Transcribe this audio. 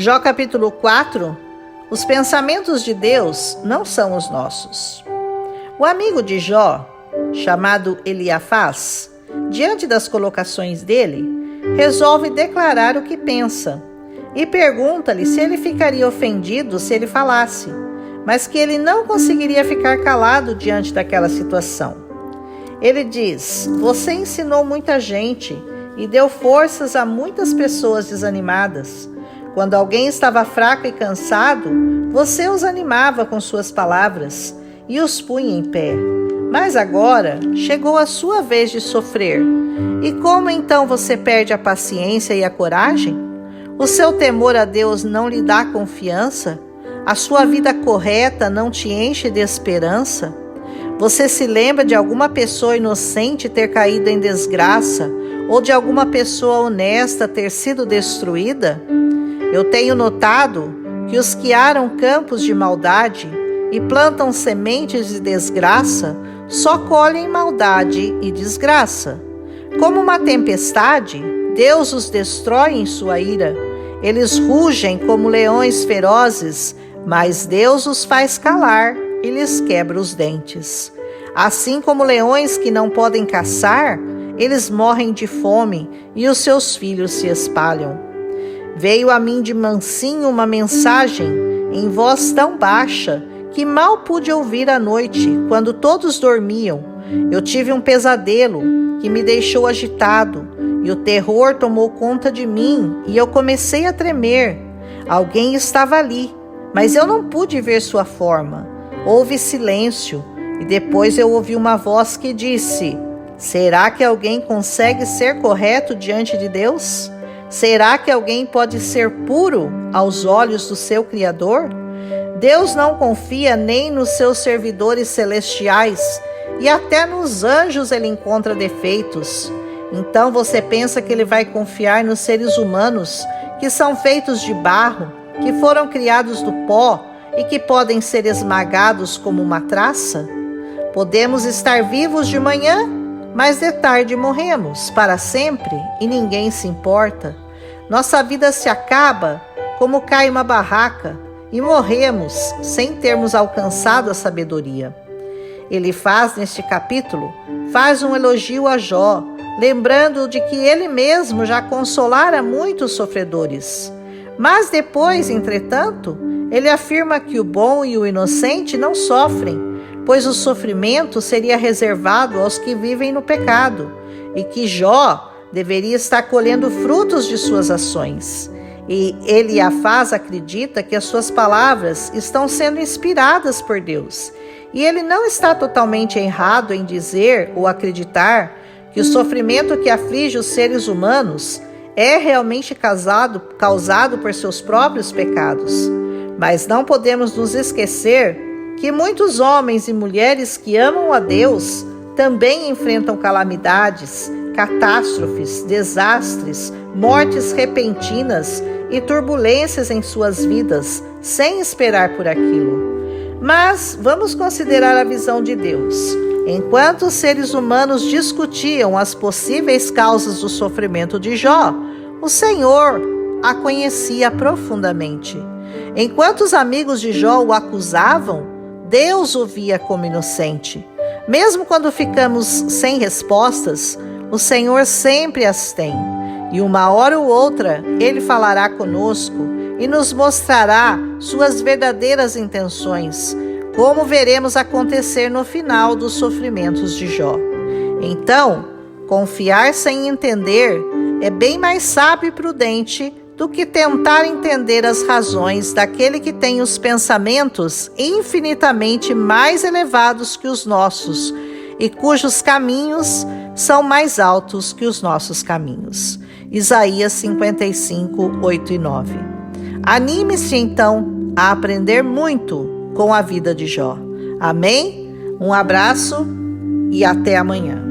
Jó capítulo 4, os pensamentos de Deus não são os nossos. O amigo de Jó, chamado Eliafaz, diante das colocações dele, resolve declarar o que pensa e pergunta-lhe se ele ficaria ofendido se ele falasse, mas que ele não conseguiria ficar calado diante daquela situação. Ele diz: "Você ensinou muita gente e deu forças a muitas pessoas desanimadas. Quando alguém estava fraco e cansado, você os animava com suas palavras e os punha em pé. Mas agora chegou a sua vez de sofrer. E como então você perde a paciência e a coragem? O seu temor a Deus não lhe dá confiança? A sua vida correta não te enche de esperança? Você se lembra de alguma pessoa inocente ter caído em desgraça ou de alguma pessoa honesta ter sido destruída? Eu tenho notado que os que aram campos de maldade e plantam sementes de desgraça só colhem maldade e desgraça. Como uma tempestade, Deus os destrói em sua ira. Eles rugem como leões ferozes, mas Deus os faz calar e lhes quebra os dentes. Assim como leões que não podem caçar, eles morrem de fome e os seus filhos se espalham. Veio a mim de mansinho uma mensagem em voz tão baixa que mal pude ouvir à noite, quando todos dormiam. Eu tive um pesadelo que me deixou agitado, e o terror tomou conta de mim, e eu comecei a tremer. Alguém estava ali, mas eu não pude ver sua forma. Houve silêncio, e depois eu ouvi uma voz que disse: "Será que alguém consegue ser correto diante de Deus? Será que alguém pode ser puro aos olhos do seu Criador? Deus não confia nem nos seus servidores celestiais, e até nos anjos ele encontra defeitos. Então você pensa que ele vai confiar nos seres humanos, que são feitos de barro, que foram criados do pó e que podem ser esmagados como uma traça? Podemos estar vivos de manhã, mas de tarde morremos para sempre e ninguém se importa. Nossa vida se acaba como cai uma barraca e morremos sem termos alcançado a sabedoria." Ele faz, neste capítulo, um elogio a Jó, lembrando de que ele mesmo já consolara muitos sofredores. Mas depois, entretanto, ele afirma que o bom e o inocente não sofrem, pois o sofrimento seria reservado aos que vivem no pecado, e que Jó deveria estar colhendo frutos de suas ações. E Eliafaz acredita que as suas palavras estão sendo inspiradas por Deus, e ele não está totalmente errado em dizer ou acreditar que o sofrimento que aflige os seres humanos é realmente causado por seus próprios pecados. Mas não podemos nos esquecer que muitos homens e mulheres que amam a Deus também enfrentam calamidades, catástrofes, desastres, mortes repentinas e turbulências em suas vidas, sem esperar por aquilo. Mas vamos considerar a visão de Deus. Enquanto os seres humanos discutiam as possíveis causas do sofrimento de Jó, o Senhor a conhecia profundamente. Enquanto os amigos de Jó o acusavam, Deus o via como inocente. Mesmo quando ficamos sem respostas, o Senhor sempre as tem. E uma hora ou outra, Ele falará conosco e nos mostrará suas verdadeiras intenções, como veremos acontecer no final dos sofrimentos de Jó. Então, confiar sem entender é bem mais sábio e prudente do que tentar entender as razões daquele que tem os pensamentos infinitamente mais elevados que os nossos e cujos caminhos são mais altos que os nossos caminhos. Isaías 55, 8 e 9. Anime-se então a aprender muito com a vida de Jó. Amém? Um abraço e até amanhã.